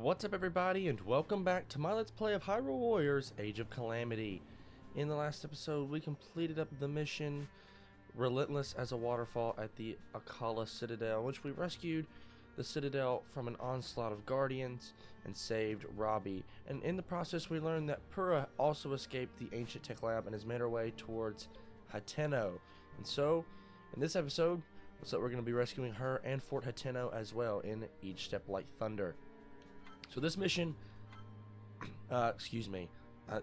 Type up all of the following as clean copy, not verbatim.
What's up everybody, and welcome back to my Let's Play of Hyrule Warriors Age of Calamity. In the last episode, we completed up the mission Relentless as a Waterfall at the Akala Citadel, in which we rescued the Citadel from an onslaught of guardians and saved Robbie. And in the process, we learned that Pura also escaped the Ancient Tech Lab and has made her way towards Hateno. And so, in this episode, looks like we're going to be rescuing her and Fort Hateno as well in Each Step Like Thunder. So this mission, excuse me, a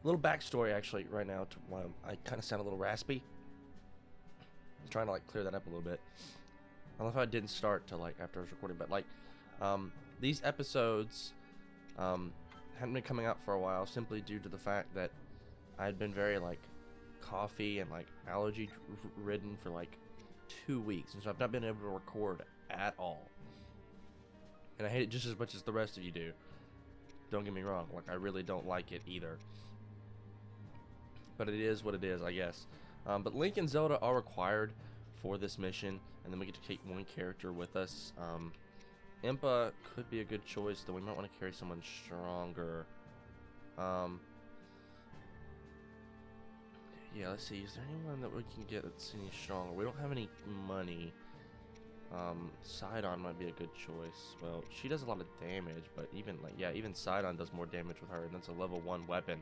little backstory actually right now to why I kind of sound a little raspy. I'm trying to clear that up a little bit. I don't know if I didn't start till after I was recording, but these episodes hadn't been coming out for a while simply due to the fact that I had been very coffee and allergy ridden for 2 weeks, and so I've not been able to record at all. And I hate it just as much as the rest of you do. Don't get me wrong, I really don't like it either. But it is what it is, I guess. But Link and Zelda are required for this mission, and then we get to take one character with us. Impa could be a good choice, though we might want to carry someone stronger. Yeah, let's see, is there anyone that we can get that's any stronger? We don't have any money. Sidon might be a good choice. Well, she does a lot of damage, but even Sidon does more damage with her, and that's a level 1 weapon.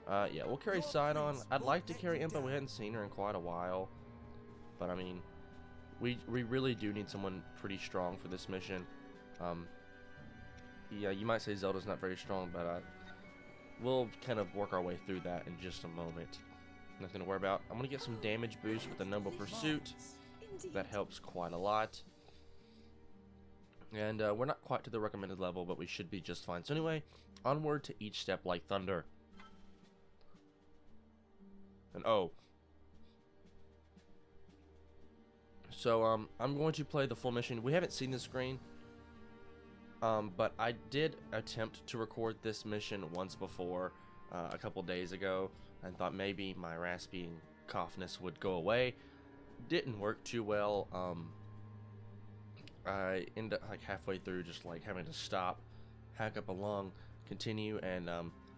Yeah, we'll carry Sidon. I'd like to carry Impa. We hadn't seen her in quite a while, but I mean, we really do need someone pretty strong for this mission. Yeah, you might say Zelda's not very strong, but we'll kind of work our way through that in just a moment. Nothing to worry about. I'm gonna get some damage boost with the Noble Pursuit. That helps quite a lot. And we're not quite to the recommended level, but we should be just fine. So anyway, onward to Each Step Like Thunder. And so I'm going to play the full mission. We haven't seen the screen, but I did attempt to record this mission once before, a couple days ago, and thought maybe my raspy and coughness would go away. Didn't work too well. I ended up halfway through just having to stop, hack up a lung, continue, and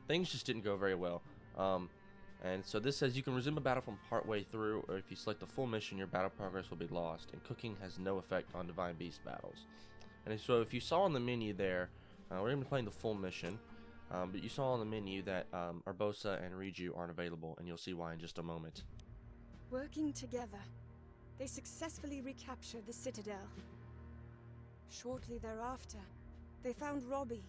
things just didn't go very well. And so this says you can resume a battle from partway through, or if you select the full mission, your battle progress will be lost, and cooking has no effect on Divine Beast battles. And so if you saw on the menu there, we're going to be playing the full mission, but you saw on the menu that Urbosa and Riju aren't available, and you'll see why in just a moment. Working together, they successfully recaptured the Citadel. Shortly thereafter, they found Robbie,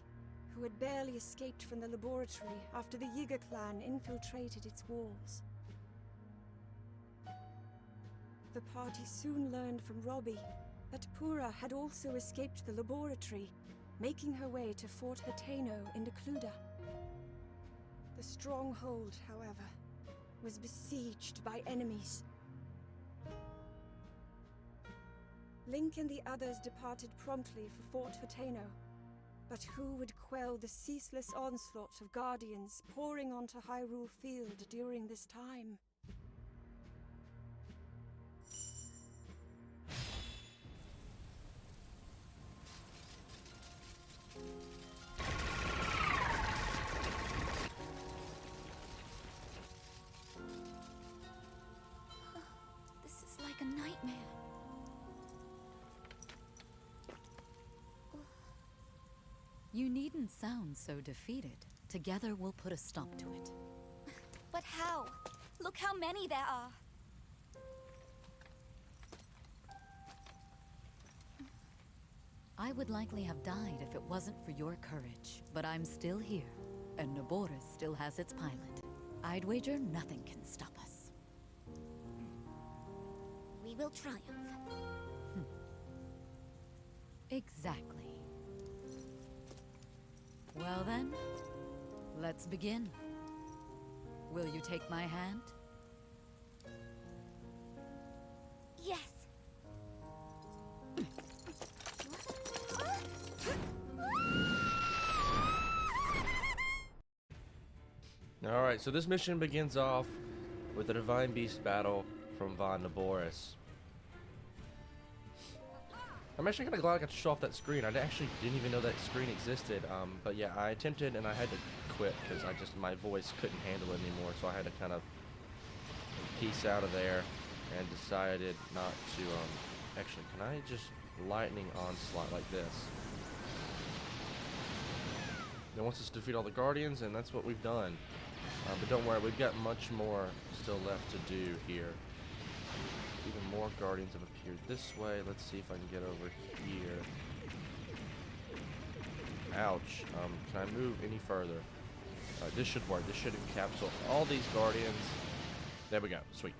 who had barely escaped from the laboratory after the Yiga clan infiltrated its walls. The party soon learned from Robbie that Pura had also escaped the laboratory, making her way to Fort Hateno in Decluda. The stronghold, however, was besieged by enemies. Link and the others departed promptly for Fort Hateno, but who would quell the ceaseless onslaught of guardians pouring onto Hyrule Field during this time? This is like a nightmare. You needn't sound so defeated. Together we'll put a stop to it. But how? Look how many there are. I would likely have died if it wasn't for your courage. But I'm still here, and Naboris still has its pilot. I'd wager nothing can stop us. We will triumph. Exactly. Well then, let's begin. Will you take my hand? Yes. Alright, so this mission begins off with a Divine Beast battle from Von Naboris. I'm actually kind of glad I got to show off that screen. I actually didn't even know that screen existed. But yeah, I attempted and I had to quit because my voice couldn't handle it anymore. So I had to kind of piece out of there and decided not to, actually, can I just lightning onslaught like this? Then once it's defeat all the guardians, and that's what we've done. But don't worry, we've got much more still left to do here. Even more guardians have appeared this way. Let's see if I can get over here. Ouch. Can I move any further? This should work. This should encapsulate all these guardians. There we go. Sweet.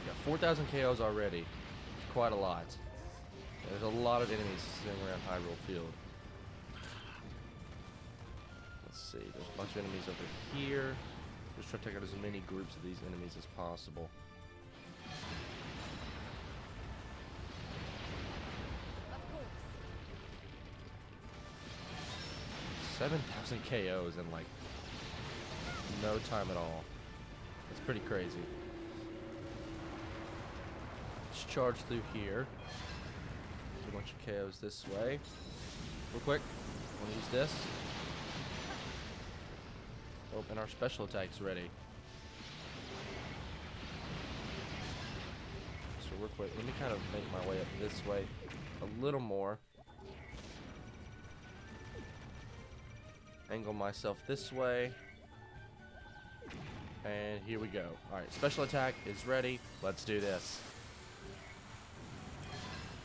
We got 4,000 KOs already. Quite a lot. There's a lot of enemies sitting around Hyrule Field. Let's see. There's a bunch of enemies over here. Just try to take out as many groups of these enemies as possible. 7,000 KOs in like no time at all. That's pretty crazy. Let's charge through here. Do a bunch of KOs this way. Real quick, I want to use this. Oh, and our special attack's ready. So real quick, let me kind of make my way up this way a little more. Angle myself this way. And here we go. Alright, special attack is ready. Let's do this.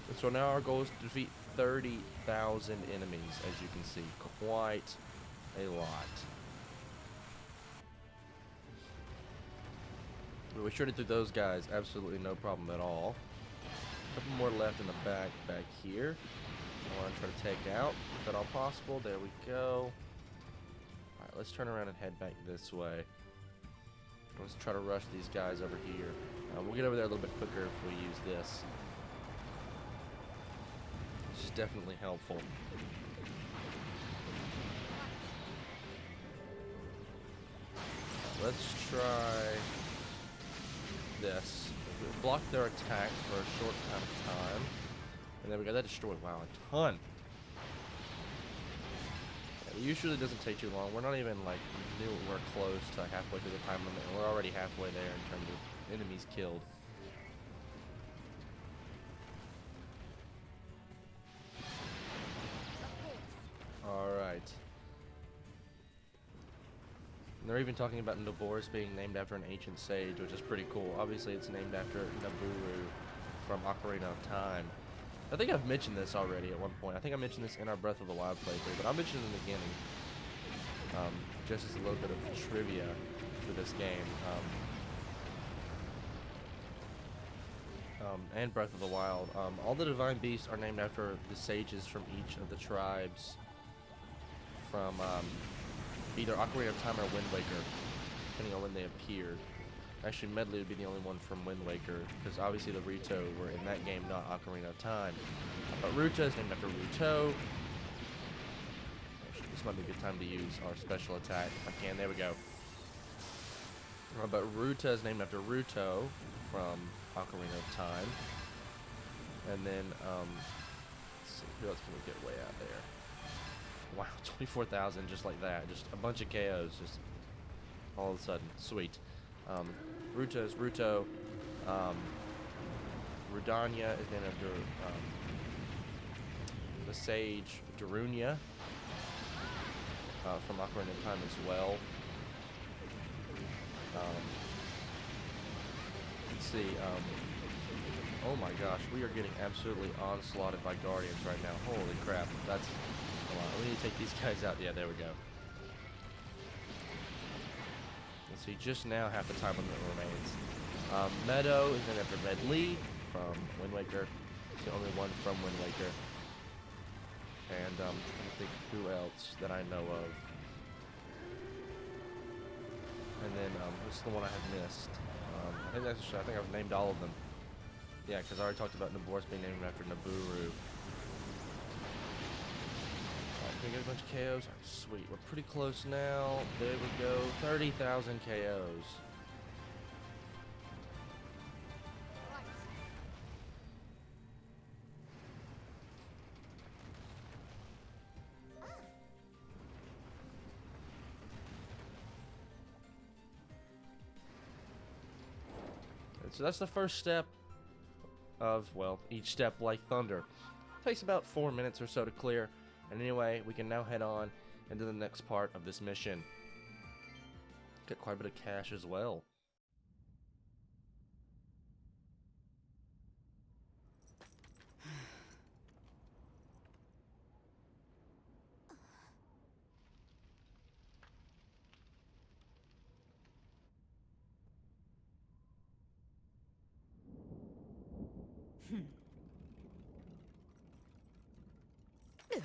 And so now our goal is to defeat 30,000 enemies, as you can see. Quite a lot. But we shredded through those guys, absolutely no problem at all. A couple more left in the back here. I want to try to take out, if at all possible. There we go. Alright, let's turn around and head back this way. Let's try to rush these guys over here. We'll get over there a little bit quicker if we use this. Which is definitely helpful. Let's try this. Block their attacks for a short amount of time. And then we got that destroyed. Wow, a ton. It usually doesn't take too long. We're not even like we're close to halfway through the time limit, and we're already halfway there in terms of enemies killed. Alright. They're even talking about Naboris being named after an ancient sage, which is pretty cool. Obviously, it's named after Nabooru from Ocarina of Time. I think I've mentioned this already at one point. I think I mentioned this in our Breath of the Wild playthrough, but I'll mention it in the beginning. Just as a little bit of trivia for this game. And Breath of the Wild. All the Divine Beasts are named after the sages from each of the tribes from either Ocarina of Time or Wind Waker, depending on when they appeared. Actually, Medley would be the only one from Wind Waker, because obviously the Ruto were in that game, not Ocarina of Time. But Ruta is named after Ruto. Actually, this might be a good time to use our special attack, if I can. There we go. But Ruta is named after Ruto from Ocarina of Time. And then, let's see, who else can we get way out there? Wow, 24,000 just like that. Just a bunch of KOs, just all of a sudden. Sweet. Ruto is Ruto. Rudania is named after the sage Darunia from Ocarina of Time as well. Let's see. Oh my gosh, we are getting absolutely onslaughted by Guardians right now. Holy crap, that's a lot. We need to take these guys out. Yeah, there we go. Let's see, just now half the time limit remains. Meadow is named after Medley from Wind Waker. It's the only one from Wind Waker. And I'm trying to think who else that I know of. And then what's the one I have missed? I think I've named all of them. Yeah, because I already talked about Naboris being named after Nabooru. Can we get a bunch of KOs? Oh, sweet, we're pretty close now. There we go, 30,000 KOs. And so that's the first step of, well, each step like thunder. Takes about 4 minutes or so to clear. And anyway, we can now head on into the next part of this mission. Get quite a bit of cash as well. They're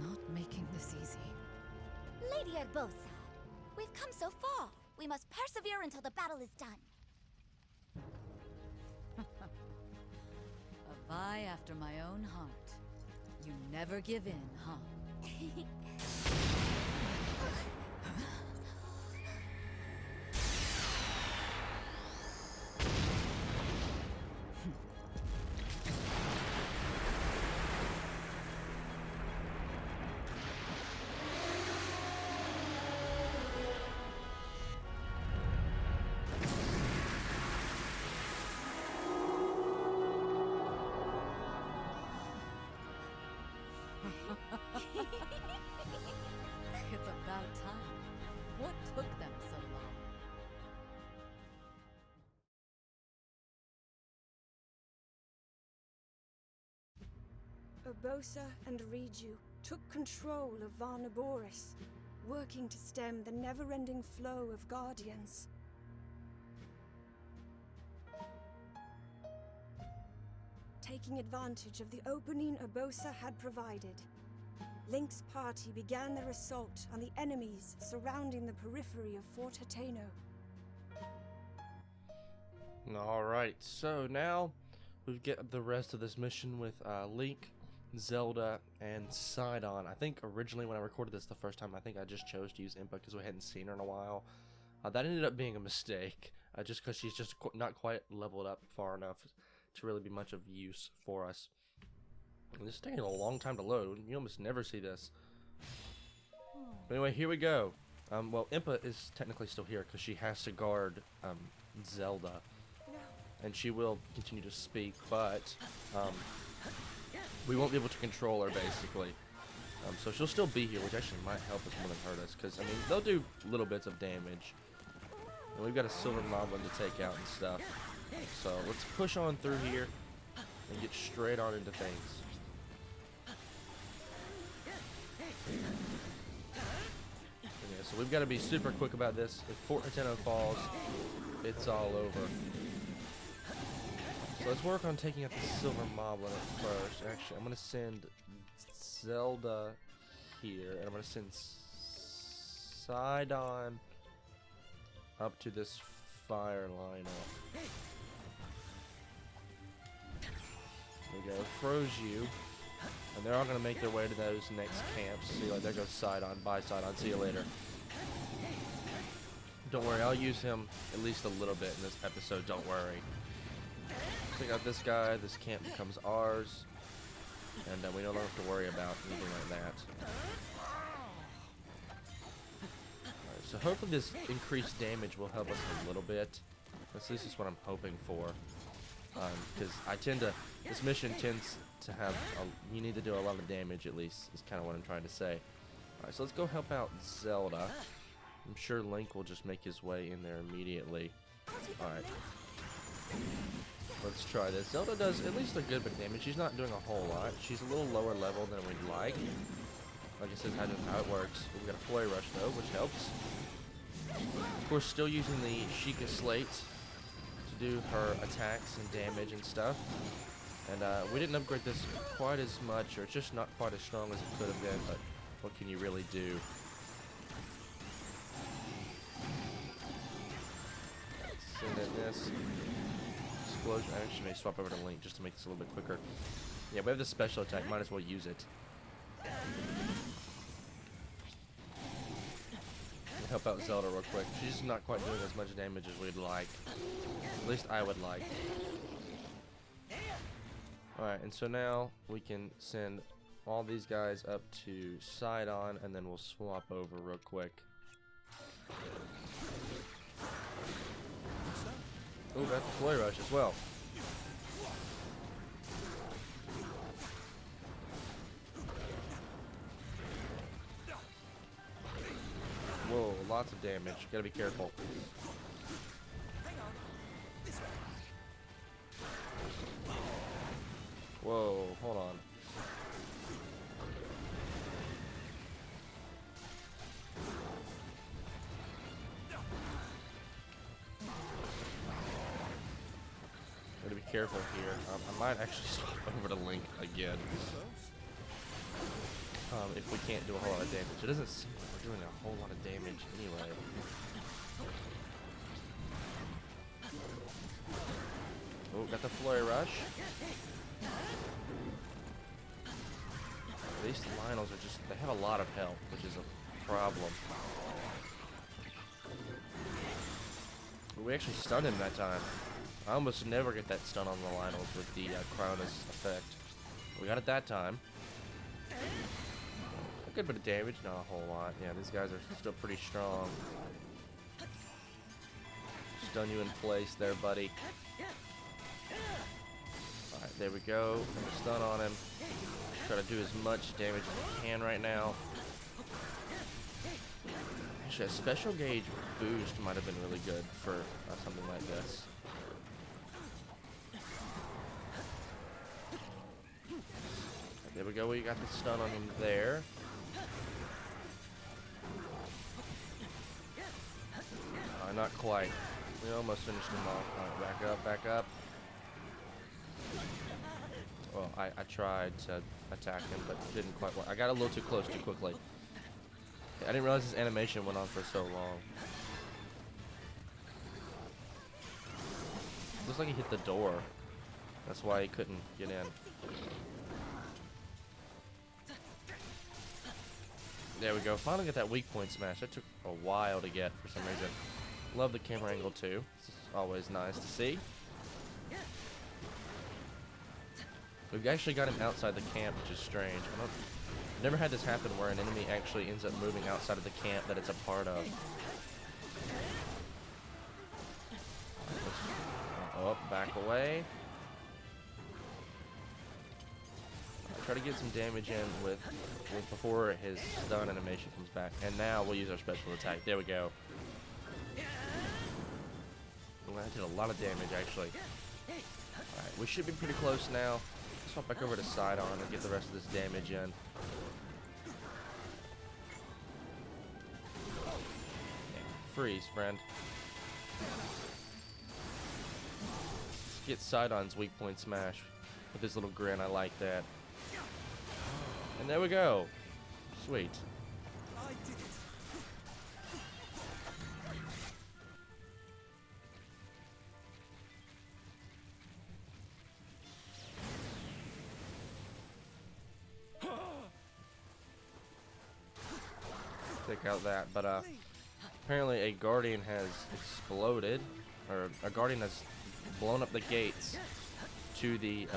not making this easy. Lady Urbosa, we've come so far. We must persevere until the battle is done. A vie after my own heart. You never give in, huh? It's about time. What took them so long? Urbosa and Riju took control of Varnaboris, working to stem the never-ending flow of Guardians. Taking advantage of the opening Urbosa had provided, Link's party began their assault on the enemies surrounding the periphery of Fort Hateno. Alright, so now we get the rest of this mission with Link, Zelda, and Sidon. I think originally when I recorded this the first time, I think I just chose to use Impa because we hadn't seen her in a while. That ended up being a mistake, just because she's just not quite leveled up far enough to really be much of use for us. And this is taking a long time to load. You almost never see this. But anyway, here we go. Well, Impa is technically still here because she has to guard Zelda. And she will continue to speak, but we won't be able to control her, basically. So she'll still be here, which actually might help us more than hurt us, because, I mean, they'll do little bits of damage. And we've got a silver moblin to take out and stuff. So let's push on through here and get straight on into things. Okay, so we've got to be super quick about this. If Fort Hateno falls, it's all over. So let's work on taking out the silver moblin at first. Actually, I'm going to send Zelda here, and I'm going to send Sidon up to this fire lineup. There we go, froze you. And they're all going to make their way to those next camps. See, like, there goes Sidon. Bye, Sidon. See you later. Don't worry, I'll use him at least a little bit in this episode. Don't worry. Take out this guy. This camp becomes ours. And we no longer have to worry about anything like that. Alright, so hopefully this increased damage will help us a little bit. At least that's what I'm hoping for. Because I tend to, this mission tends to have, you need to do a lot of damage at least, is kind of what I'm trying to say. Alright, so let's go help out Zelda. I'm sure Link will just make his way in there immediately. Alright. Let's try this. Zelda does at least a good bit of damage. She's not doing a whole lot. She's a little lower level than we'd like. Like I said, that's how it works. We've got a Flurry Rush though, which helps. Of course, still using the Sheikah Slate to do her attacks and damage and stuff. And we didn't upgrade this quite as much, or it's just not quite as strong as it could have been, but what can you really do? Send in this. Explosion. I actually may swap over to Link just to make this a little bit quicker. Yeah, we have this special attack. Might as well use it. help out Zelda real quick. She's just not quite doing as much damage as we'd like. At least I would like. Alright, and so now we can send all these guys up to Sidon, and then we'll swap over real quick. Oh, got the Flurry Rush as well. Whoa, lots of damage. Gotta be careful. Whoa, hold on. Gotta be careful here. I might actually swap over to Link again. If we can't do a whole lot of damage. It doesn't seem like we're doing a whole lot of damage anyway. Oh, got the Flurry Rush. These Lionels are just, they have a lot of health, which is a problem. But we actually stunned him that time. I almost never get that stun on the Lionels with the Cronus effect. We got it that time. A good bit of damage, not a whole lot. Yeah, these guys are still pretty strong. Stun you in place there, buddy. Alright, there we go. Stun on him. Try to do as much damage as we can right now. Actually, a special gauge boost might have been really good for something like this. There we go. We got the stun on him there. Not quite. We almost finished him off. Alright, back up, back up. Well, I tried to attack him, but didn't quite work. I got a little too close too quickly. I didn't realize his animation went on for so long. Looks like he hit the door. That's why he couldn't get in. There we go. Finally got that weak point smash. That took a while to get for some reason. Love the camera angle too. It's always nice to see. We've actually got him outside the camp, which is strange. I've never had this happen where an enemy actually ends up moving outside of the camp that it's a part of. Oh, back away. Try to get some damage in with before his stun animation comes back. And now we'll use our special attack. There we go. That did a lot of damage, actually. Alright, we should be pretty close now. Swap back over to Sidon and get the rest of this damage in. Yeah, freeze, friend. Let's get Sidon's weak point smash with his little grin. I like that. And there we go. Sweet. Take out that, but apparently a guardian has exploded, or a guardian has blown up the gates to the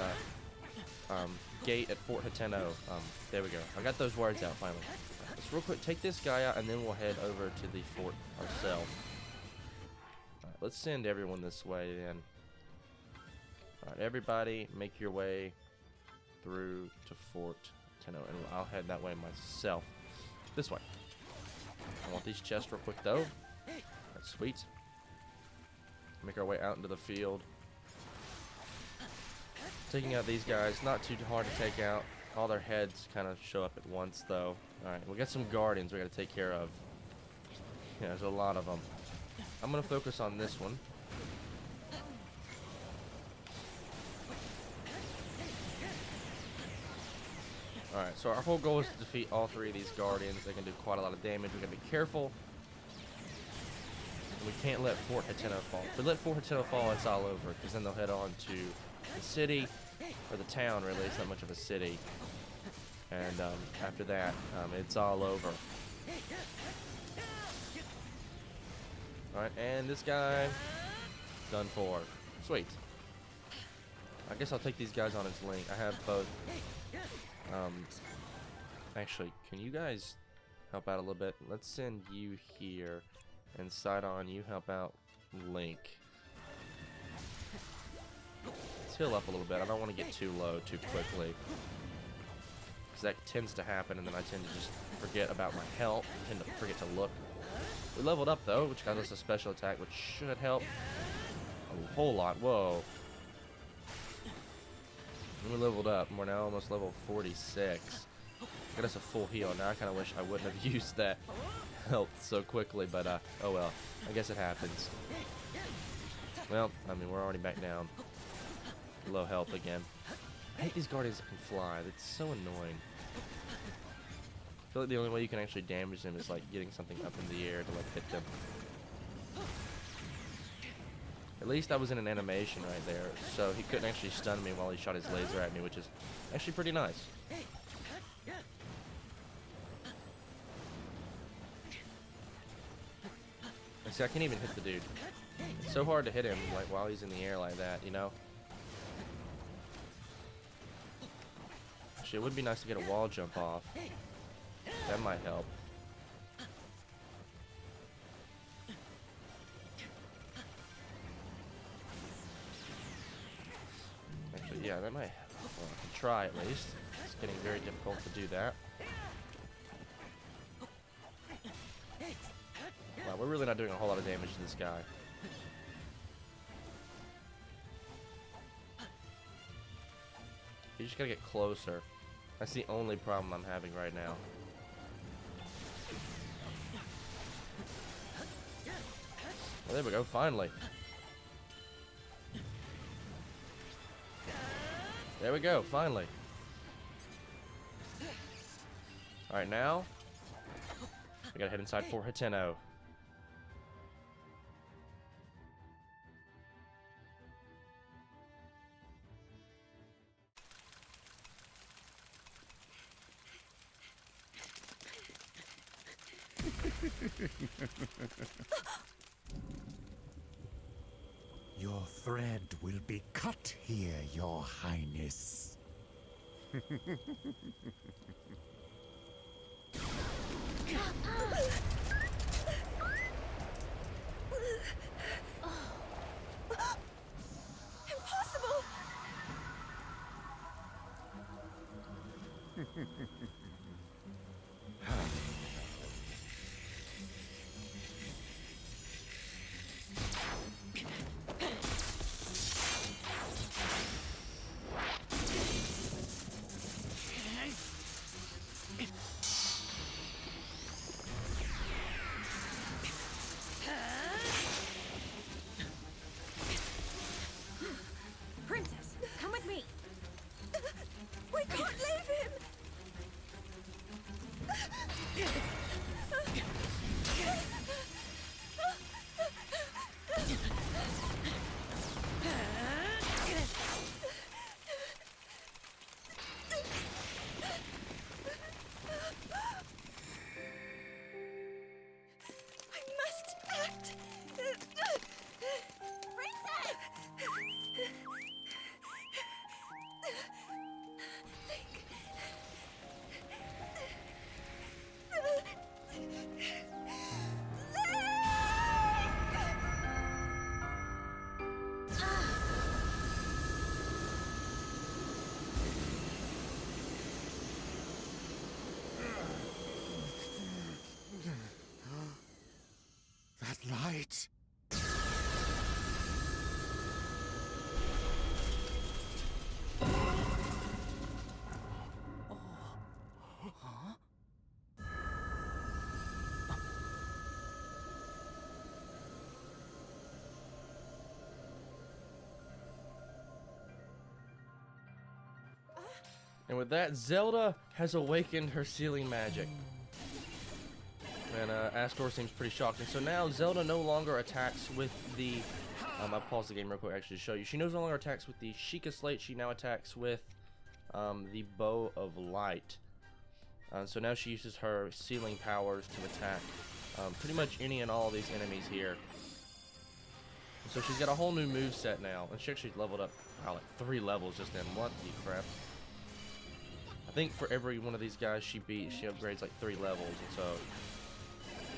gate at Fort Hateno. There we go. I got those words out finally. Let's real quick take this guy out, and then we'll head over to the fort ourselves. Alright, let's send everyone this way then. Alright, everybody, make your way through to Fort Hateno, and I'll head that way myself. This way. I want these chests real quick though. That's sweet. Make our way out into the field. Taking out these guys, not too hard to take out. All their heads kind of show up at once though. Alright, we got some guardians we gotta take care of. Yeah, there's a lot of them. I'm gonna focus on this one. Alright, so our whole goal is to defeat all three of these guardians. They can do quite a lot of damage. We gotta be careful. And we can't let Fort Hateno fall. If we let Fort Hateno fall, it's all over, because then they'll head on to the city, or the town really. It's not much of a city. And after that, it's all over. Alright, and this guy done for. Sweet. I guess I'll take these guys on as link. I have both. Actually, can you guys help out a little bit? Let's send you here, and Sidon, you help out Link. Let's heal up a little bit. I don't want to get too low too quickly, because that tends to happen, and then I tend to just forget about my health. I tend to forget to look. We leveled up though, which got us a special attack, which should help a whole lot. Whoa. We leveled up, and we're now almost level 46. Got us a full heal. Now I kind of wish I wouldn't have used that health so quickly, but oh well. I guess it happens. Well, I mean, we're already back down. Low health again. I hate these guardians that can fly. That's so annoying. I feel like the only way you can actually damage them is like getting something up in the air to like hit them. At least I was in an animation right there, so he couldn't actually stun me while he shot his laser at me, which is actually pretty nice. See, I can't even hit the dude. It's so hard to hit him like while he's in the air like that, you know? Actually, it would be nice to get a wall jump off. That might help. Actually, yeah, that might help. Well, I can try at least. It's getting very difficult to do that. Wow, we're really not doing a whole lot of damage to this guy. You just gotta get closer. That's the only problem I'm having right now. Well, there we go, finally. There we go, finally. Alright, now we gotta head inside for Hateno. Your thread will be cut here, Your Highness. Impossible! Princess, come with me. We can't leave him. I must act. Princess! That light. And with that, Zelda has awakened her sealing magic. And Astor seems pretty shocked. And so now Zelda no longer attacks with the... I'll pause the game real quick actually to show you. She no longer attacks with the Sheikah Slate. She now attacks with the Bow of Light. So now she uses her sealing powers to attack pretty much any and all of these enemies here. So she's got a whole new move set now, and she actually leveled up like 3 levels just in. What the crap? I think for every one of these guys she beats, she upgrades like 3 levels, and so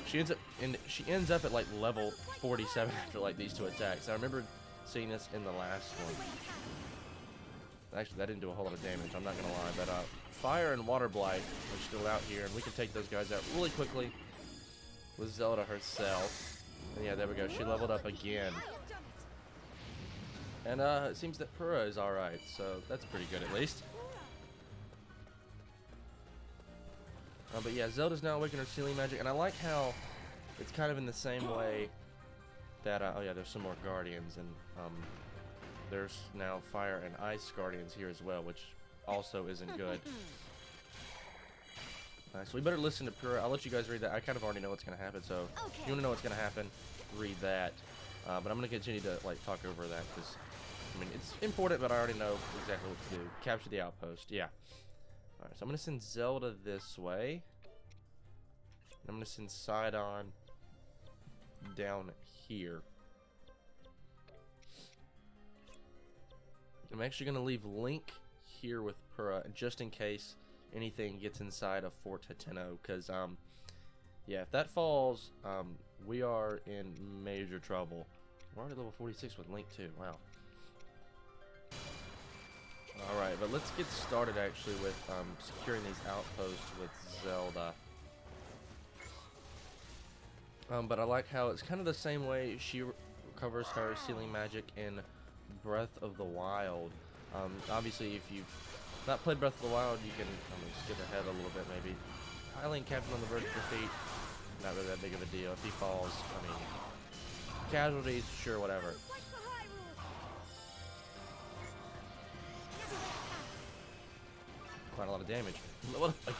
she ends up at like level 47 after like these 2 attacks. I remember seeing this in the last one. Actually, that didn't do a whole lot of damage, I'm not gonna lie, but Fire and Water Blight are still out here, and we can take those guys out really quickly with Zelda herself. And yeah, there we go, she leveled up again. And it seems that Purah is alright, so that's pretty good at least. But yeah, Zelda's now awakened her sealing magic, and I like how it's kind of in the same way that, oh yeah, there's some more guardians, and there's now fire and ice guardians here as well, which also isn't good. So we better listen to Purah. I'll let you guys read that. I kind of already know what's going to happen, so if you want to know what's going to happen, read that. But I'm going to continue to like talk over that, because I mean, it's important, but I already know exactly what to do. Capture the outpost, yeah. Alright, so I'm going to send Zelda this way. I'm going to send Sidon down here. I'm actually going to leave Link here with Purah, just in case anything gets inside of Fort Hateno, because, yeah, if that falls, we are in major trouble. We're already level 46 with Link, too. Wow. Alright, but let's get started actually with securing these outposts with Zelda. But I like how it's kind of the same way she recovers her sealing magic in Breath of the Wild. Obviously, if you've not played Breath of the Wild, you can skip ahead a little bit maybe. Hylian Captain on the verge of defeat, not really that big of a deal. If he falls, I mean, casualties, sure, whatever. Quite a lot of damage.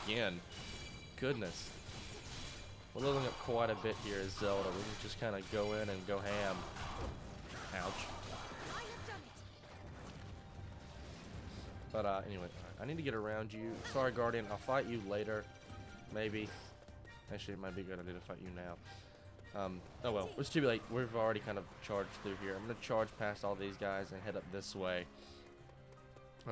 Again. Goodness. We're leveling up quite a bit here as Zelda. We can just kind of go in and go ham. Ouch. But anyway, I need to get around you. Sorry, Guardian. I'll fight you later. Maybe. Actually, it might be a good idea to fight you now. Oh well. It's too late. We've already kind of charged through here. I'm going to charge past all these guys and head up this way.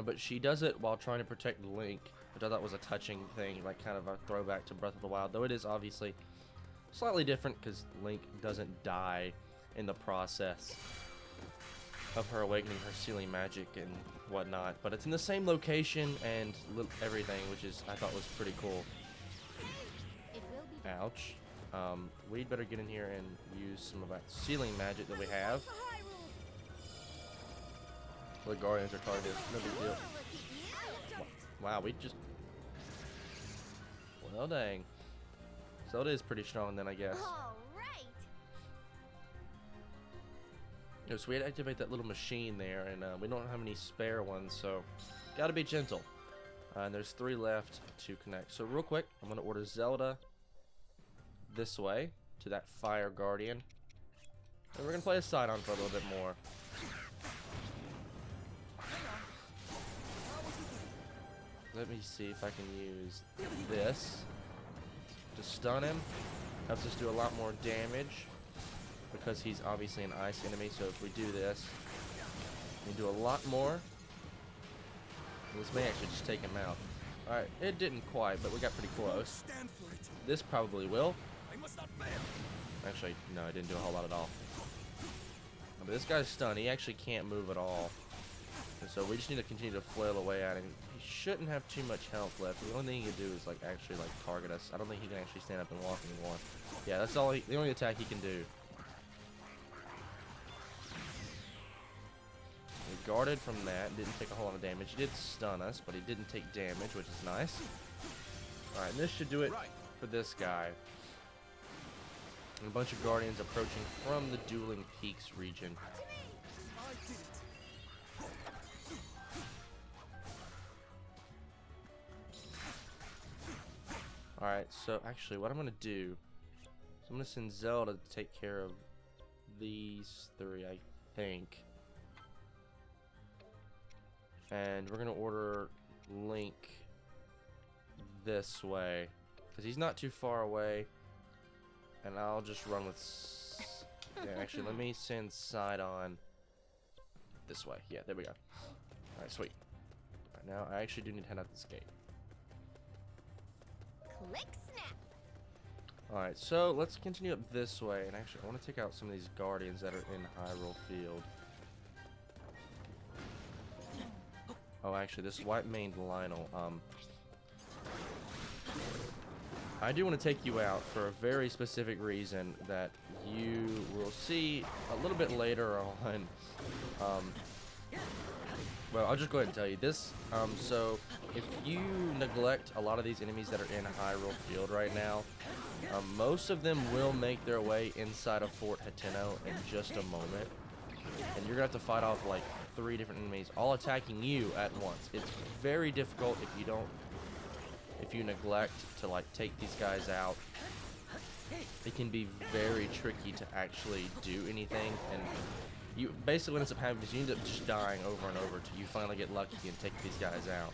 But she does it while trying to protect Link, which I thought was a touching thing, like kind of a throwback to Breath of the Wild, though it is obviously slightly different because Link doesn't die in the process of her awakening her sealing magic and whatnot, but it's in the same location and everything, which is I thought was pretty cool. Ouch. We'd better get in here and use some of that sealing magic that we have. The Guardians are targeted. No big deal. Wow, we just... Well, dang. Zelda is pretty strong then, I guess. So we had to activate that little machine there, and we don't have any spare ones, so gotta be gentle. And there's 3 left to connect. So real quick, I'm gonna order Zelda this way to that Fire Guardian. And we're gonna play a Sidon for a little bit more. Let me see if I can use this to stun him. Helps us do a lot more damage because he's obviously an ice enemy. So if we do this, we do a lot more. This may actually just take him out. Alright, it didn't quite, but we got pretty close. This probably will. Actually, no, it didn't do a whole lot at all. But this guy's stunned. He actually can't move at all. And so we just need to continue to flail away at him. He shouldn't have too much health left. The only thing he can do is actually target us. I don't think he can actually stand up and walk anymore. Yeah, that's all. The only attack he can do. We guarded from that. Didn't take a whole lot of damage. He did stun us, but he didn't take damage, which is nice. All right, this should do it for this guy. And a bunch of guardians approaching from the Dueling Peaks region. Alright, so actually what I'm going to do is I'm going to send Zelda to take care of these 3, I think. And we're going to order Link this way, because he's not too far away. And I'll just run with... Yeah, actually, let me send Sidon this way. Yeah, there we go. Alright, sweet. Alright, now I actually do need to head out this gate. Click snap. Alright, so let's continue up this way. And actually, I want to take out some of these guardians that are in Hyrule Field. Oh, actually, this white-maned Lionel, I do want to take you out for a very specific reason that you will see a little bit later on. Well, I'll just go ahead and tell you this. So, if you neglect a lot of these enemies that are in Hyrule Field right now, most of them will make their way inside of Fort Hateno in just a moment. And you're going to have to fight off like 3 different enemies, all attacking you at once. It's very difficult if you neglect to like take these guys out. It can be very tricky to actually do anything, and you basically what ends up happening is you end up just dying over and over till you finally get lucky and take these guys out.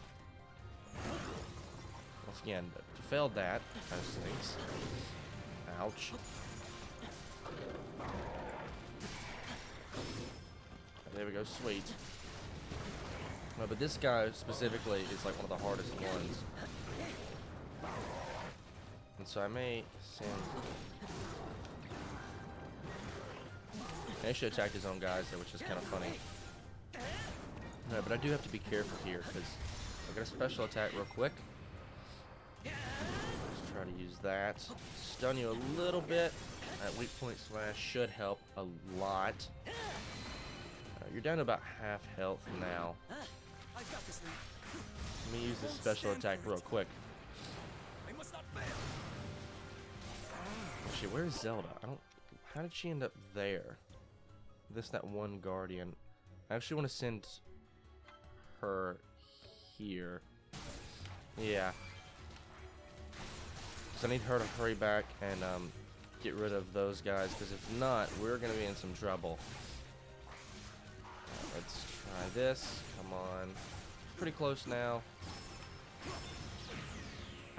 Once again, failed that. Kind of stinks. Ouch. There we go, sweet. But this guy specifically is like one of the hardest ones. And so I may send... He should attack his own guys there, which is kind of funny. No, but I do have to be careful here, because I got a special attack real quick. Let's try to use that. Stun you a little bit. That weak point slash should help a lot. You're down to about half health now. Let me use this special attack real quick. Actually, where's Zelda? How did she end up there? That one guardian. I actually want to send her here. Yeah. Because I need her to hurry back and get rid of those guys. Because if not, we're going to be in some trouble. Let's try this. Come on. Pretty close now.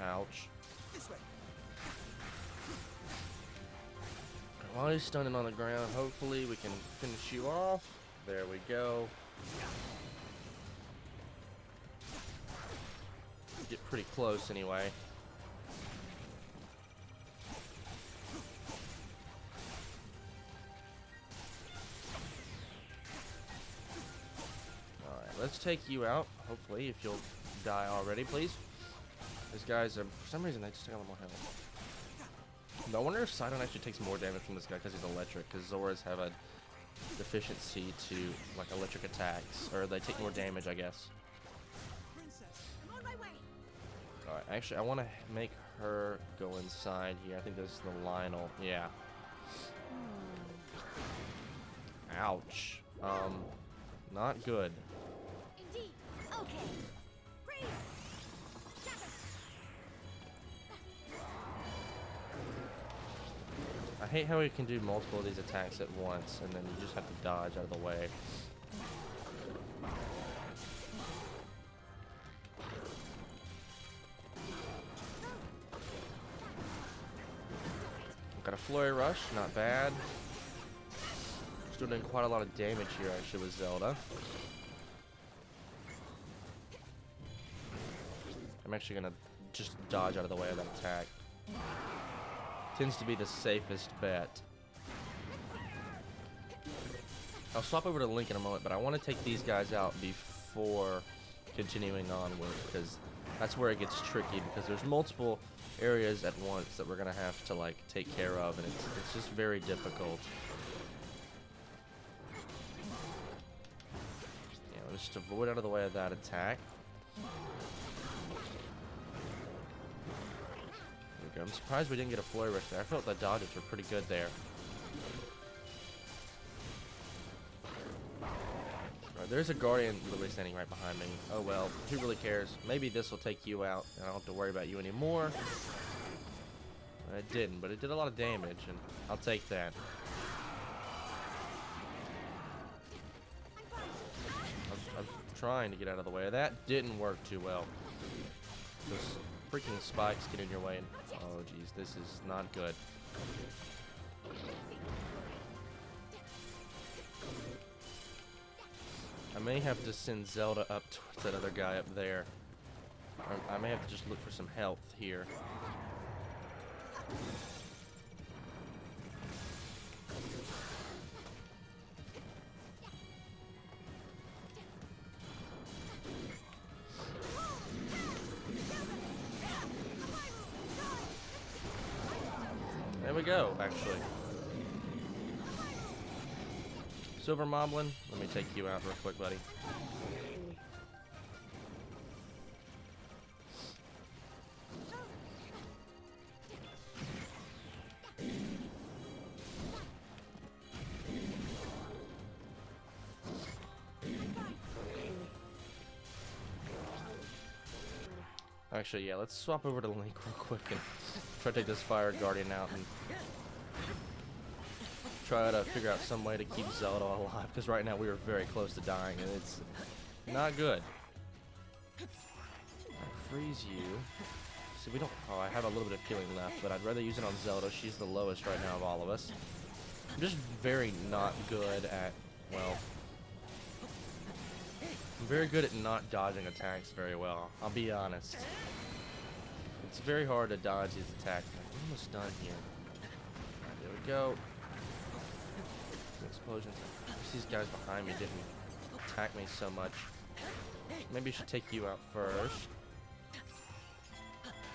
Ouch. While he's stunning on the ground, hopefully we can finish you off. There we go. Get pretty close anyway. Alright, let's take you out. Hopefully, if you'll die already, please. These guys are, for some reason, they just got a little more health. I wonder if Sidon actually takes more damage from this guy because he's electric, because Zoras have a deficiency to like electric attacks, or they take more damage, I guess. Alright, actually I want to make her go inside here. I think this is the Lionel. Yeah. Ouch. Not good. Indeed. Okay. Freeze. I hate how he can do multiple of these attacks at once, and then you just have to dodge out of the way. Got a Flurry Rush, not bad. Still doing quite a lot of damage here, actually, with Zelda. I'm actually gonna just dodge out of the way of that attack. Tends to be the safest bet. I'll swap over to Link in a moment, but I want to take these guys out before continuing onward, because that's where it gets tricky, because there's multiple areas at once that we're gonna have to like take care of, and it's just very difficult. Yeah, let's just avoid out of the way of that attack. I'm surprised we didn't get a Flurry Rush there. I felt the dodges were pretty good there. Right, there's a Guardian literally standing right behind me. Oh well, who really cares? Maybe this will take you out, and I don't have to worry about you anymore. It didn't, but it did a lot of damage, and I'll take that. I'm trying to get out of the way of that. Didn't work too well. Those freaking spikes get in your way, and oh geez, this is not good. I may have to send Zelda up towards that other guy up there. Or I may have to just look for some health here. There we go, actually. Silver Moblin, let me take you out real quick, buddy. Actually, yeah, let's swap over to Link real quick and try to take this Fire Guardian out and try to figure out some way to keep Zelda alive, because right now we are very close to dying and it's not good. I freeze you. See, we don't. Oh, I have a little bit of healing left, but I'd rather use it on Zelda. She's the lowest right now of all of us. I'm just very not good at, well, I'm very good at not dodging attacks very well. I'll be honest. It's very hard to dodge these attacks. I'm almost done here. Alright, there we go. Explosions. These guys behind me didn't attack me so much. Maybe I should take you out first.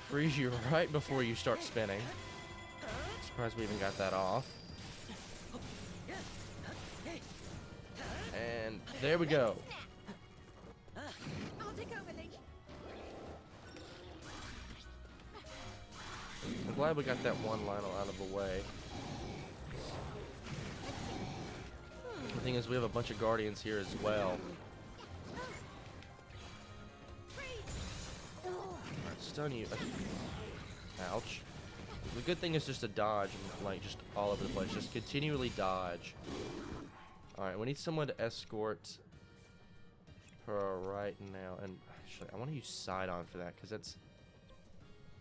Freeze you right before you start spinning. Surprised we even got that off. And there we go. I'm glad we got that one Lionel out of the way. The thing is, we have a bunch of Guardians here as well. Alright, stun you. Ouch. The good thing is just to dodge, like, just all over the place. Just continually dodge. Alright, we need someone to escort her right now. And actually, I want to use Sidon for that, because that's...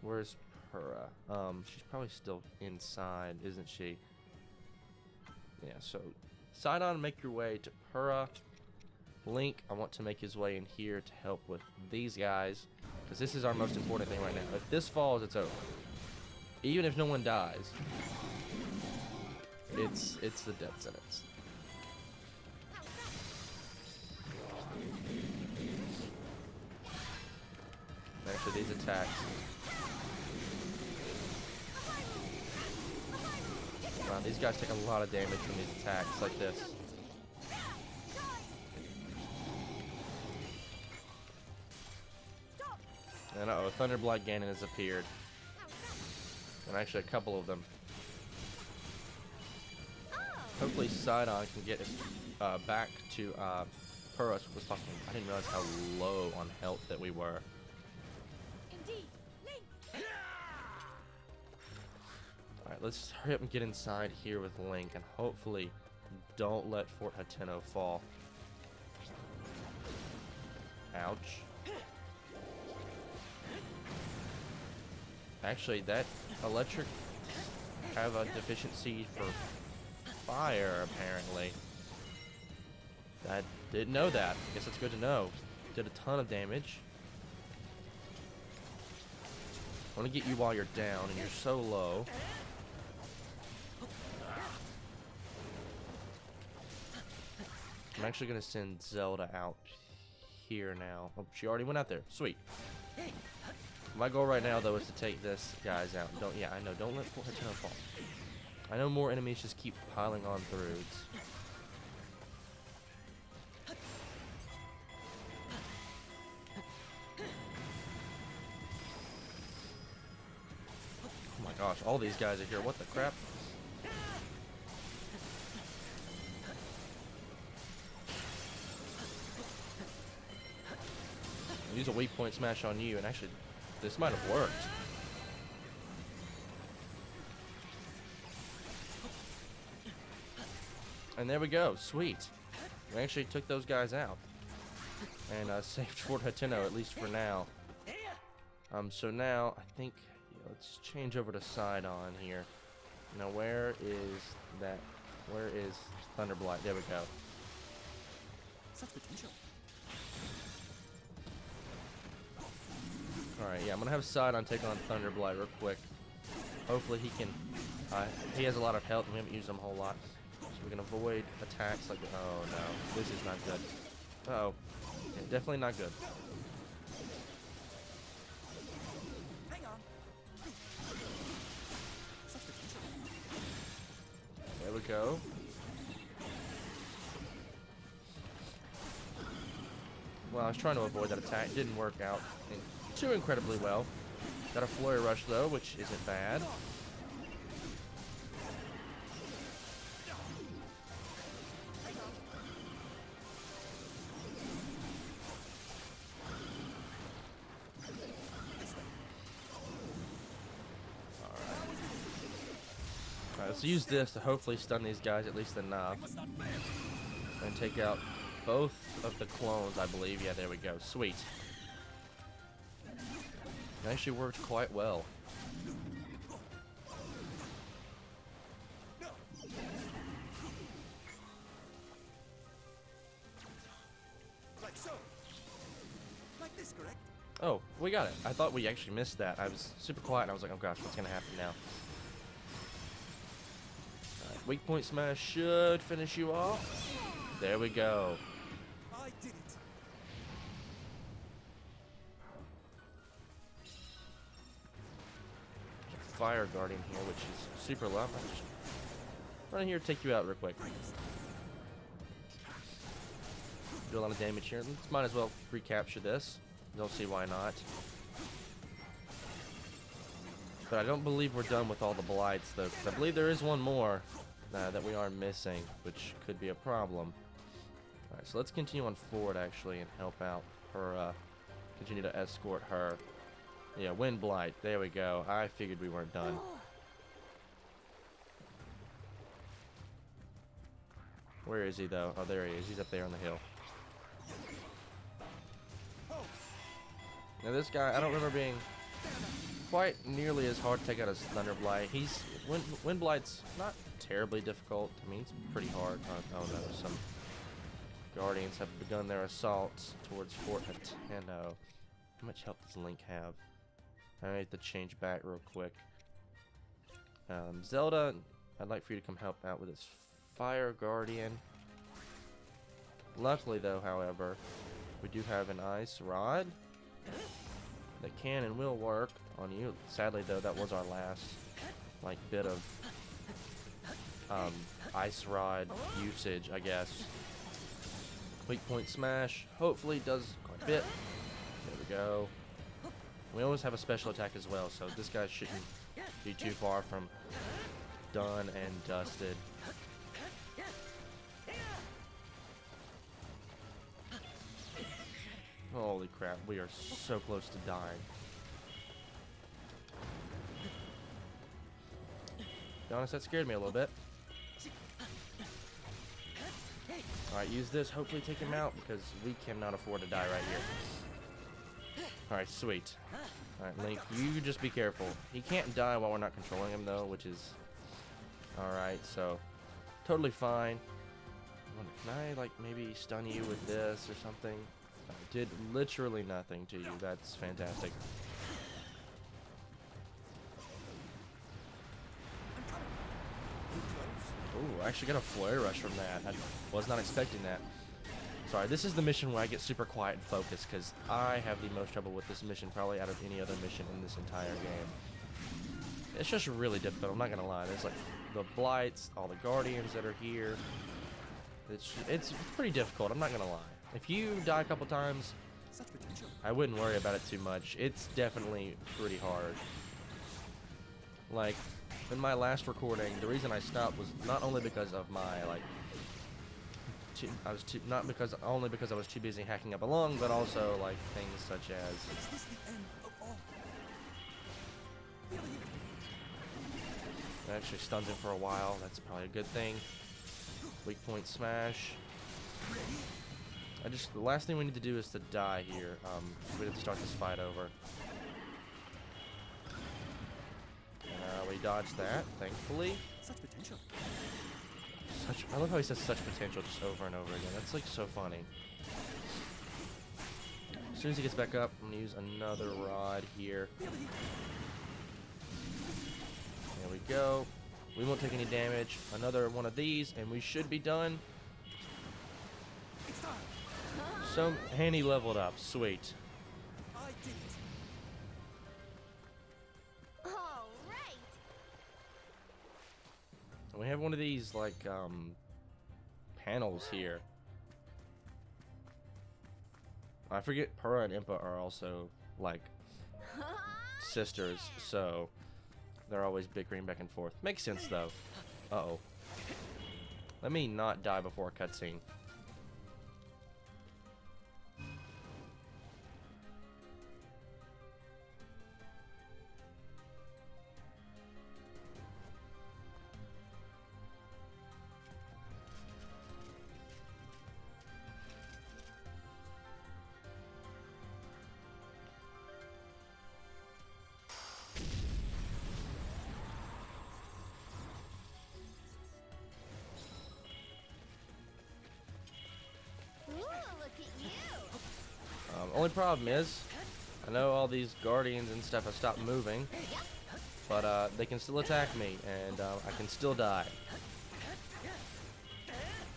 Where's Purah? She's probably still inside, isn't she? Yeah, so... Sidon, make your way to Purah. Link, I want to make his way in here to help with these guys, because this is our most important thing right now. If this falls, it's over. Even if no one dies, it's the death sentence. Actually, these attacks. Wow, these guys take a lot of damage from these attacks like this. And uh-oh, Thunderblight Ganon has appeared. And actually a couple of them. Hopefully Sidon can get it back to Purah as possible. I didn't realize how low on health that we were. Alright, let's hurry up and get inside here with Link, and hopefully don't let Fort Hateno fall. Ouch. Actually, that electric have a deficiency for fire, apparently. I didn't know that. Guess that's good to know. Did a ton of damage. I want to get you while you're down, and you're so low. I'm actually going to send Zelda out here now. Oh, she already went out there. Sweet. My goal right now, though, is to take this guys out. Yeah, I know. Don't let Fort Hateno fall. I know more enemies just keep piling on through. Oh my gosh, all these guys are here. What the crap? Use a weak point smash on you, and actually, this might have worked. And there we go. Sweet. We actually took those guys out. And saved Fort Hateno, at least for now. So now, I think, let's change over to Sidon here. Now where is that? Where is Thunderblight? There we go. Such potential. Alright, yeah, I'm gonna have Side on take on Thunderblight real quick. Hopefully he can. He has a lot of health and we haven't used him a whole lot. So we can avoid attacks like. Oh no, this is not good. Uh oh. Yeah, definitely not good. Hang on. Such potential. There we go. Well, I was trying to avoid that attack. Didn't work out too incredibly well. Got a flurry rush though, which isn't bad. Alright, let's use this to hopefully stun these guys at least enough. And take out both of the clones, I believe. Yeah, there we go. Sweet. It actually worked quite well. Like so. Like this, correct? Oh, we got it. I thought we actually missed that. I was super quiet and I was like, oh gosh, what's gonna happen now? Alright, weak point smash should finish you off. There we go. I did it. Fire Guardian here, which is super low. I'm just running here to take you out real quick. Do a lot of damage here. Let's might as well recapture this. Don't see why not. But I don't believe we're done with all the blights though, because I believe there is one more that we are missing, which could be a problem. Alright, so let's continue on forward actually and help out her, continue to escort her. Yeah, Wind Blight. There we go. I figured we weren't done. Where is he though? Oh, there he is. He's up there on the hill. Now this guy, I don't remember being quite nearly as hard to take out as Thunderblight. Wind Blight's not terribly difficult. I mean, it's pretty hard. Oh no, some Guardians have begun their assaults towards Fort Hateno. How much health does Link have? I need to change back real quick. Zelda, I'd like for you to come help out with this Fire Guardian. Luckily though, however, we do have an Ice Rod that can and will work on you. Sadly though, that was our last bit of Ice Rod usage, I guess. Weak point smash hopefully does quite a bit. There we go. We always have a special attack as well, so this guy shouldn't be too far from done and dusted. Holy crap, we are so close to dying. To be honest, that scared me a little bit. Alright, use this, hopefully take him out, because we cannot afford to die right here. Alright, sweet. Alright, Link, you just be careful. He can't die while we're not controlling him, though, which is... Alright, so... Totally fine. Can I, maybe stun you with this or something? I did literally nothing to you. That's fantastic. Ooh, I actually got a flare rush from that. I was not expecting that. Sorry, this is the mission where I get super quiet and focused, because I have the most trouble with this mission probably out of any other mission in this entire game. It's just really difficult, I'm not gonna lie. There's the blights, all the guardians that are here. It's pretty difficult, I'm not gonna lie. If you die a couple times, I wouldn't worry about it too much. It's definitely pretty hard. In my last recording, the reason I stopped was not only because of my not because only because I was too busy hacking up a lung, but also things such as Is this the end of all? it actually stuns him for a while. That's probably a good thing. Weak point smash. The last thing we need to do is to die here. We have to start this fight over. We dodged that, thankfully. Such potential. I love how he says such potential just over and over again. That's like so funny. As soon as he gets back up, I'm gonna use another rod here. There we go. We won't take any damage. Another one of these, and we should be done. It's time. So, and he leveled up. Sweet. I did it. All right. And we have one of these, like, panels here. I forget Purah and Impa are also, like, sisters, so they're always bickering back and forth. Makes sense, though. Uh-oh. Let me not die before a cutscene. Ooh, look at you. Only problem is, I know all these guardians and stuff have stopped moving, but they can still attack me, and I can still die. It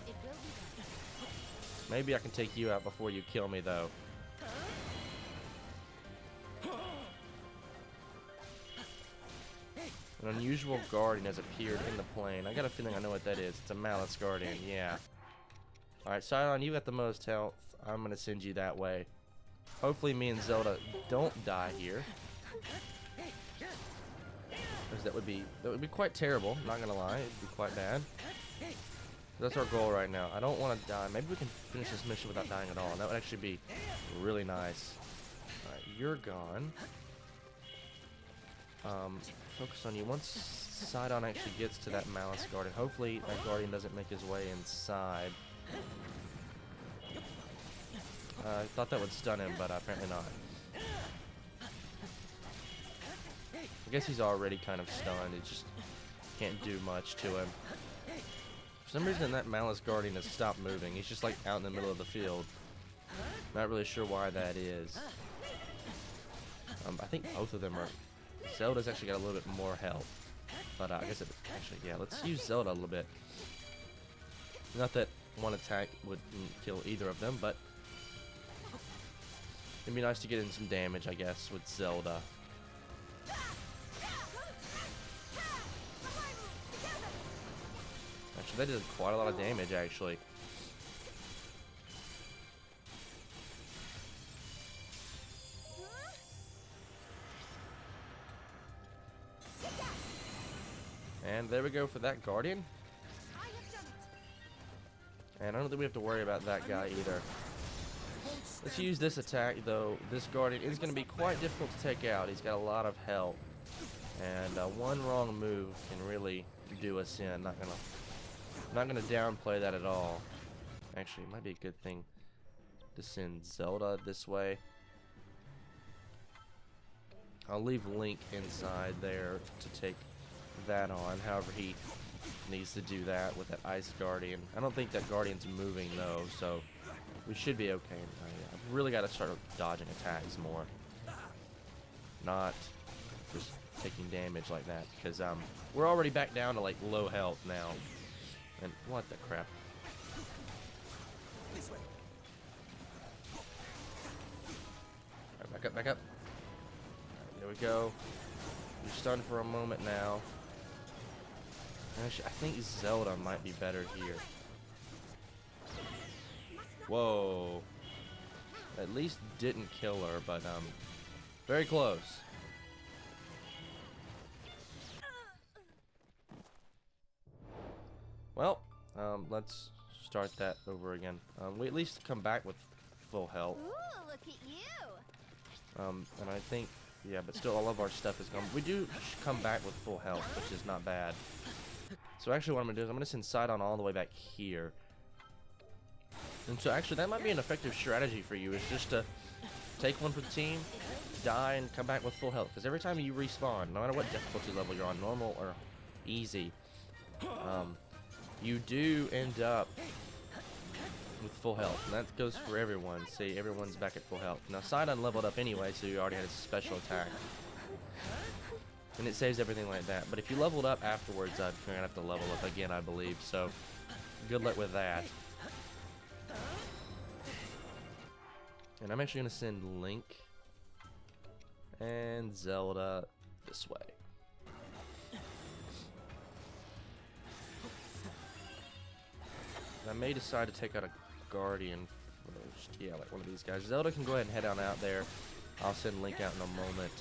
will be done. Maybe I can take you out before you kill me, though. An unusual guardian has appeared in the plane. I got a feeling I know what that is. It's a Malice guardian, yeah. Alright, Sidon, you got the most health. I'm gonna send you that way. Hopefully me and Zelda don't die here. Because that would be quite terrible, not gonna lie. It'd be quite bad. That's our goal right now. I don't want to die. Maybe we can finish this mission without dying at all. And that would actually be really nice. Alright, you're gone. Focus on you. Once Sidon actually gets to that Malice Guardian, hopefully that Guardian doesn't make his way inside. I thought that would stun him, but apparently not. I guess he's already kind of stunned. It just can't do much to him. For some reason, that Malice Guardian has stopped moving. He's just like out in the middle of the field. Not really sure why that is. I think both of them are. Zelda's actually got a little bit more health. But I guess it actually, yeah, let's use Zelda a little bit. Not that one attack would kill either of them, but it'd be nice to get in some damage, I guess, with Zelda. Actually, that did quite a lot of damage, actually. And there we go for that Guardian. And I don't think we have to worry about that guy either. Let's use this attack, though. This Guardian is going to be quite difficult to take out. He's got a lot of health. And one wrong move can really do us in. Not gonna downplay that at all. Actually, it might be a good thing to send Zelda this way. I'll leave Link inside there to take that on. However, he needs to do that with that Ice Guardian. I don't think that Guardian's moving though, so we should be okay. I've really got to start dodging attacks more. Not just taking damage like that, because we're already back down to like low health now. And what the crap? This way. Alright, back up, back up. Alright, there we go. You're stunned for a moment now. Actually, I think Zelda might be better here. Whoa. At least didn't kill her, but very close. Well, let's start that over again. We at least come back with full health. Ooh, look at you. And I think, yeah, but still all of our stuff is gone. We do come back with full health, which is not bad. So actually what I'm going to do is I'm going to send Sidon all the way back here. And so actually that might be an effective strategy for you, is just to take one for the team, die, and come back with full health. Because every time you respawn, no matter what difficulty level you're on, normal or easy, you do end up with full health. And that goes for everyone. See, everyone's back at full health. Now Sidon leveled up anyway, so you already had a special attack. And it saves everything like that. But if you leveled up afterwards, you're going to have to level up again, I believe. So good luck with that. And I'm actually going to send Link and Zelda this way. I may decide to take out a Guardian first. Yeah, like one of these guys. Zelda can go ahead and head on out there. I'll send Link out in a moment.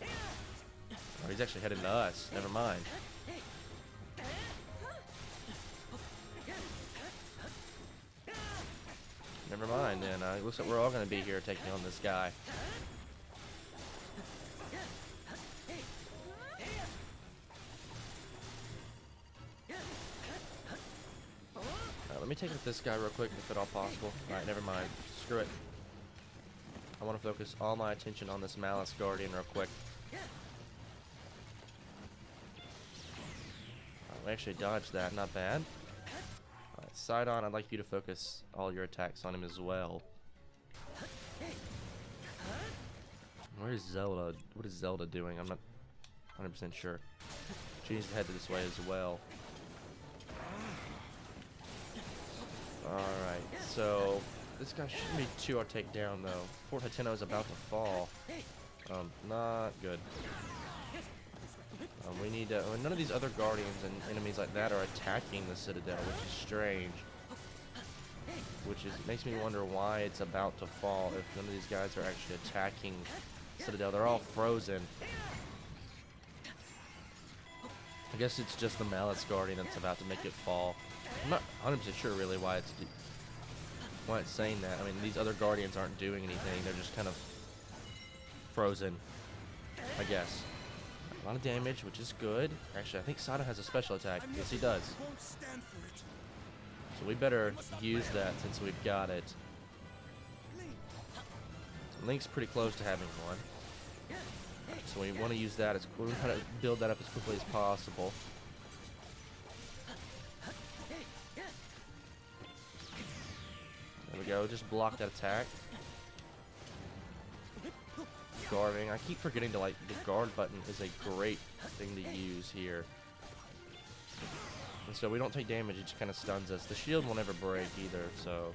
Oh, he's actually heading to us. Never mind. Never mind then. It looks like we're all going to be here taking on this guy. Let me take out this guy real quick if at all possible. Alright, never mind. Screw it. I want to focus all my attention on this Malice Guardian real quick. We actually dodged that. Not bad. Alright, Sidon, I'd like you to focus all your attacks on him as well. Where is Zelda? What is Zelda doing? I'm not 100% sure. She needs to head this way as well. Alright, so this guy shouldn't be too hard to take down though. Fort Hateno is about to fall. Not good. We need to. None of these other guardians and enemies like that are attacking the Citadel, which is strange. Which makes me wonder why it's about to fall if none of these guys are actually attacking Citadel. They're all frozen. I guess it's just the Malice Guardian that's about to make it fall. I'm not 100% sure really why it's saying that. I mean, these other guardians aren't doing anything. They're just kind of frozen, I guess. A lot of damage, which is good. Actually, I think Sada has a special attack. Yes, he does. So we better use that since we've got it. Link's pretty close to having one. So we want to use that. We want to build that up as quickly as possible. There we go. Just block that attack. Guarding. I keep forgetting to like the guard button is a great thing to use here. And so we don't take damage, it just kind of stuns us. The shield will never break either, so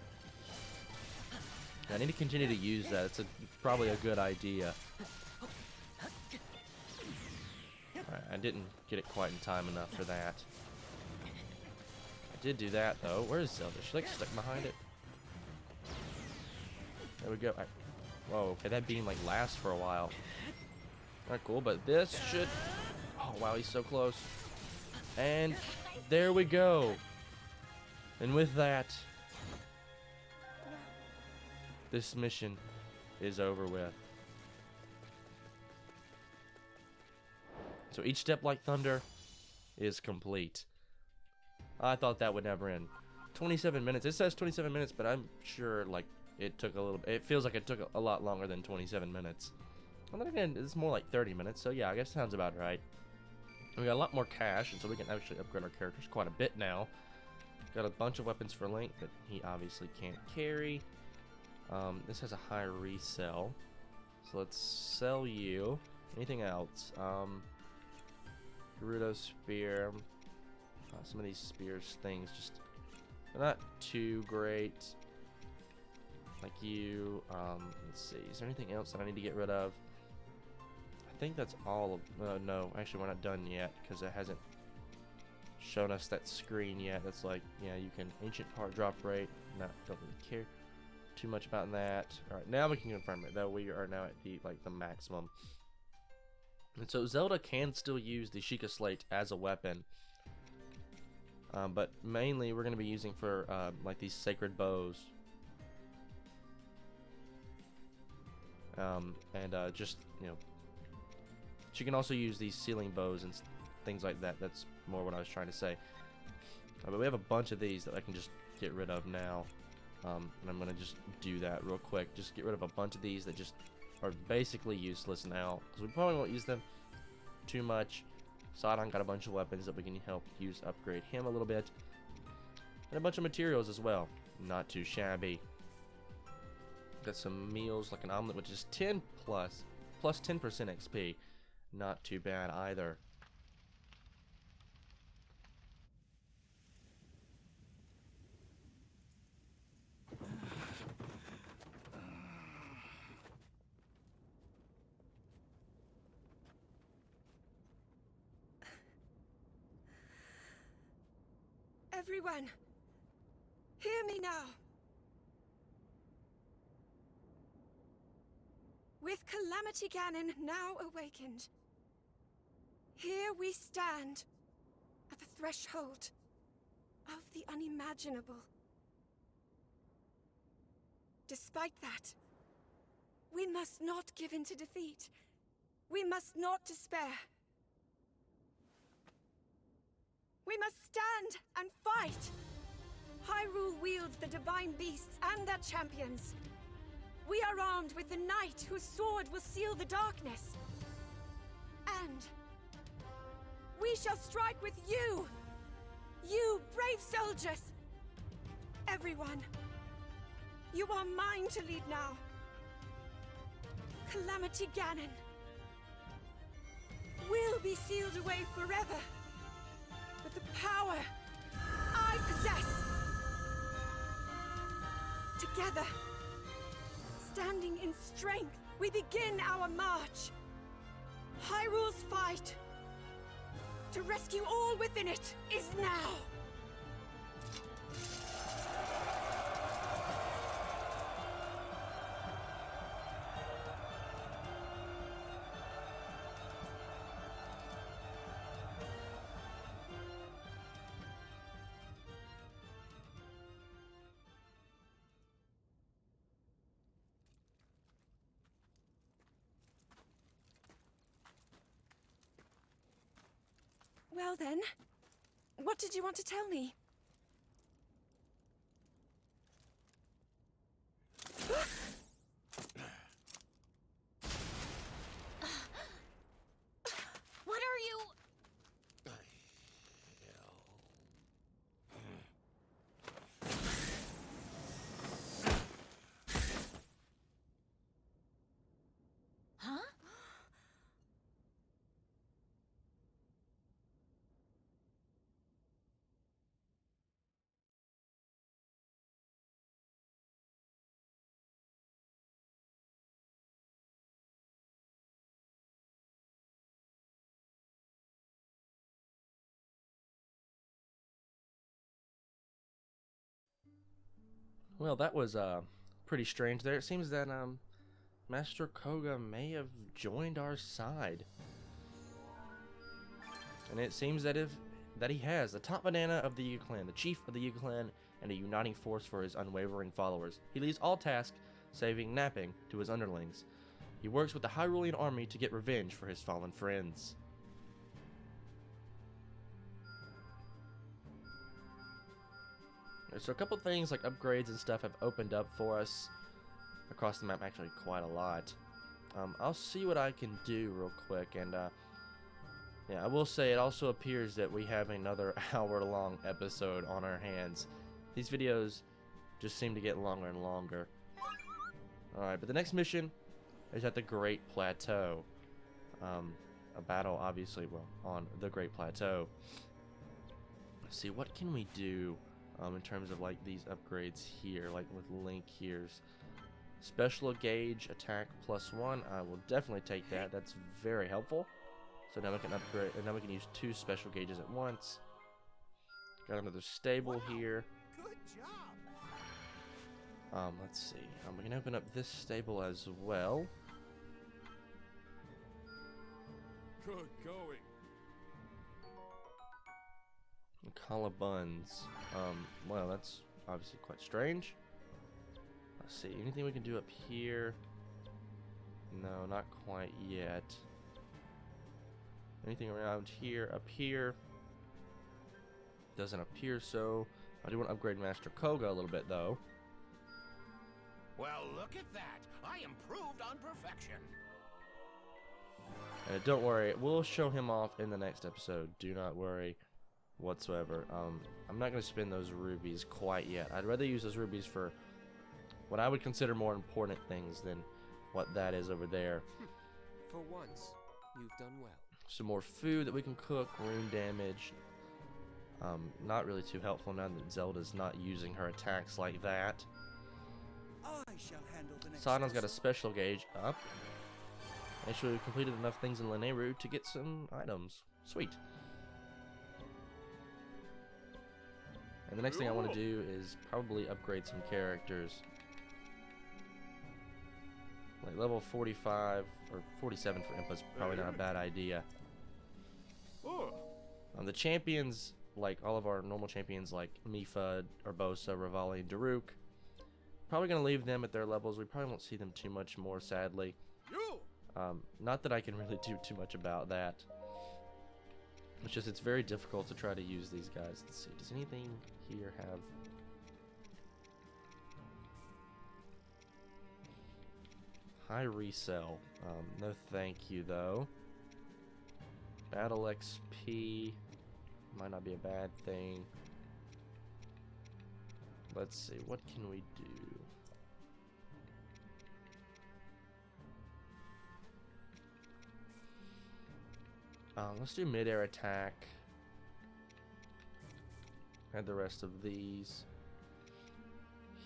I need to continue to use that. It's probably a good idea. Alright, I didn't get it quite in time enough for that. I did do that though. Where is Zelda? Is she like stuck behind it? There we go. Whoa, okay, that beam like lasts for a while. Alright, cool, but this should... Oh, wow, he's so close. And there we go. And with that, this mission is over with. So each step like thunder is complete. I thought that would never end. 27 minutes. It says 27 minutes, but I'm sure like it took a little. It feels like it took a lot longer than 27 minutes. And then again, it's more like 30 minutes. So yeah, I guess sounds about right. We got a lot more cash, and so we can actually upgrade our characters quite a bit now. Got a bunch of weapons for Link that he obviously can't carry. This has a high resell, so let's sell you. Anything else? Gerudo spear. Some of these spears things just they're not too great. Like you. Let's see. Is there anything else that I need to get rid of? I think that's all of... no, actually we're not done yet because it hasn't shown us that screen yet. That's like, yeah, you can ancient heart drop rate. Don't really care too much about that. All right, now we can confirm it that we are now at the maximum. And so Zelda can still use the Sheikah Slate as a weapon, but mainly we're going to be using for like these sacred bows. Just, you know, she can also use these ceiling bows and things like that. That's more what I was trying to say. But we have a bunch of these that I can just get rid of now. And I'm gonna just do that real quick. Just get rid of a bunch of these that just are basically useless now, because we probably won't use them too much. Sodon got a bunch of weapons that we can help use upgrade him a little bit, and a bunch of materials as well. Not too shabby. Got some meals like an omelet, which is 10 plus 10% XP. Not too bad either. Everyone, hear me now. With Calamity Ganon now awakened, here we stand at the threshold of the unimaginable. Despite that, we must not give in to defeat. We must not despair. We must stand and fight! Hyrule wields the divine beasts and their champions. We are armed with the knight whose sword will seal the darkness. And we shall strike with you! You brave soldiers! Everyone, you are mine to lead now. Calamity Ganon will be sealed away forever with the power I possess. Together, standing in strength, we begin our march. Hyrule's fight to rescue all within it is now. Well then, what did you want to tell me? What are you? Huh? Well, that was pretty strange there. It seems that Master Koga may have joined our side. And it seems that he has the top banana of the Yiga clan, the chief of the Yiga clan, and a uniting force for his unwavering followers. He leaves all tasks, saving napping, to his underlings. He works with the Hyrulean army to get revenge for his fallen friends. So a couple things like upgrades and stuff have opened up for us across the map, actually quite a lot. I'll see what I can do real quick, and yeah, I will say it also appears that we have another hour-long episode on our hands. These videos just seem to get longer and longer. Alright, but the next mission is at the Great Plateau. A battle, obviously, well, on the Great Plateau. Let's see, what can we do in terms of, like, these upgrades here, like with Link here's. Special gauge, attack +1, I will definitely take that. That's very helpful. So now we can upgrade, and now we can use 2 special gauges at once. Got another stable here. Good job. Let's see. We can open up this stable as well. Good going. Buns. Well, that's obviously quite strange. Let's see. Anything we can do up here? No, not quite yet. Anything around here? Up here? Doesn't appear so. I do want to upgrade Master Koga a little bit, though. Well, look at that. I improved on perfection. Don't worry, we'll show him off in the next episode. Do not worry whatsoever. I'm not going to spend those rubies quite yet. I'd rather use those rubies for what I would consider more important things than what that is over there. For once, you've done well. Some more food that we can cook, wound damage. Not really too helpful now that Zelda's not using her attacks like that. I shall handle the next Sidon's got a vessel. special gauge up. Actually, we've completed enough things in Lanayru to get some items. Sweet. And the next thing I want to do is probably upgrade some characters. Like level 45 or 47 for Impa's probably not a bad idea. The champions, like all of our normal champions like Mipha, Urbosa, Revali, and Daruk, probably going to leave them at their levels. We probably won't see them too much more, sadly. Not that I can really do too much about that. It's just it's very difficult to try to use these guys. Let's see, does anything here have... High resell. No thank you though. Battle XP might not be a bad thing. Let's see, what can we do? Let's do mid-air attack. Add the rest of these.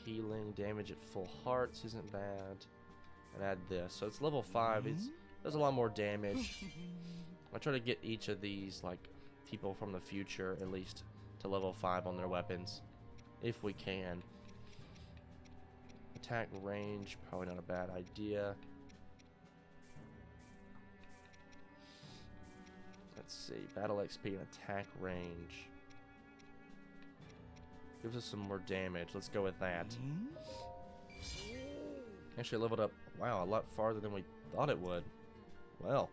Healing, damage at full hearts isn't bad. And add this. So it's level 5. It does a lot more damage. I try to get each of these, like, people from the future, at least, to level 5 on their weapons. If we can. Attack range, probably not a bad idea. Let's see, battle XP and attack range. Gives us some more damage. Let's go with that. Actually leveled up, wow, a lot farther than we thought it would. Well.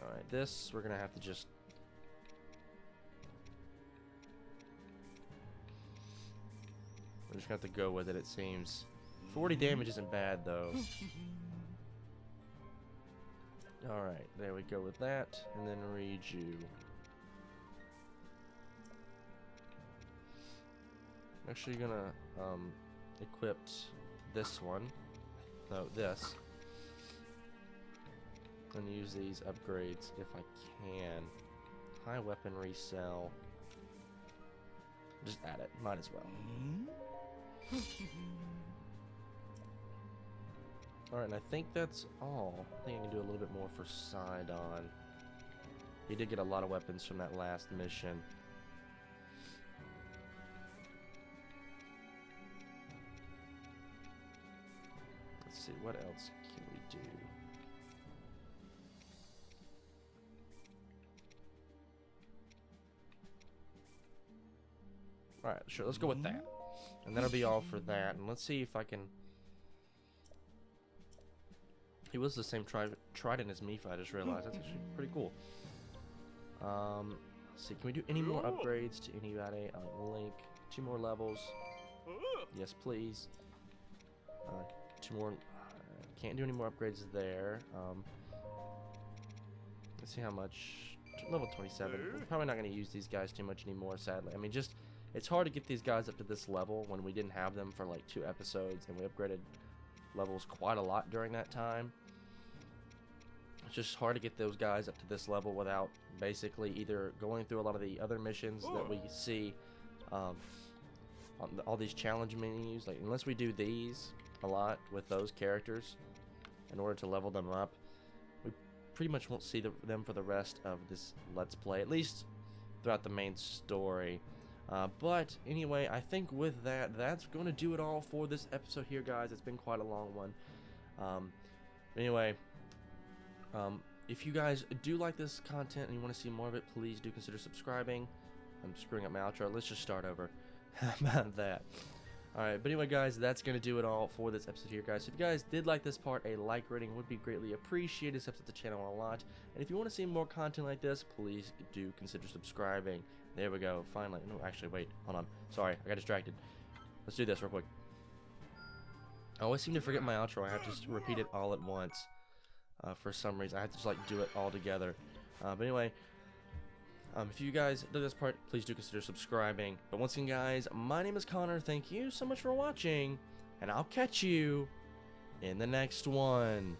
Alright, this we're going to have to just... We're just going to have to go with it, it seems. 40 damage isn't bad, though. Alright, there we go with that. And then Reju. Actually gonna equip this one. No, this. And use these upgrades if I can. High weapon resell. Just add it. Might as well. Alright, and I think that's all. I think I can do a little bit more for Sidon. He did get a lot of weapons from that last mission. Let's see, what else can we do? Alright, sure, let's go with that. And that'll be all for that. And let's see if I can... He was the same trident as Mipha, I just realized. That's actually pretty cool. Let's see, can we do any more upgrades to anybody? Link, 2 more levels. Yes, please. 2 more. Can't do any more upgrades there. Let's see how much. Level 27. We're probably not going to use these guys too much anymore, sadly. I mean, just it's hard to get these guys up to this level when we didn't have them for like 2 episodes, and we upgraded levels quite a lot during that time. It's just hard to get those guys up to this level without basically either going through a lot of the other missions that we see on all these challenge menus. Like, unless we do these a lot with those characters in order to level them up, we pretty much won't see them for the rest of this Let's Play, at least throughout the main story. But anyway, I think with that, that's going to do it all for this episode here, guys. It's been quite a long one. Anyway, if you guys do like this content and you want to see more of it, please do consider subscribing. I'm screwing up my outro. Let's just start over. How about that? Alright, but anyway, guys, that's going to do it all for this episode here, guys. So if you guys did like this part, a like rating would be greatly appreciated. This helps the channel a lot. And if you want to see more content like this, please do consider subscribing. There we go, finally. No, actually, wait, hold on. Sorry, I got distracted. Let's do this real quick. I always seem to forget my outro. I have to just repeat it all at once. For some reason, I have to just like do it all together. But anyway, if you guys did this part, please do consider subscribing. But once again, guys, my name is Connor. Thank you so much for watching, and I'll catch you in the next one.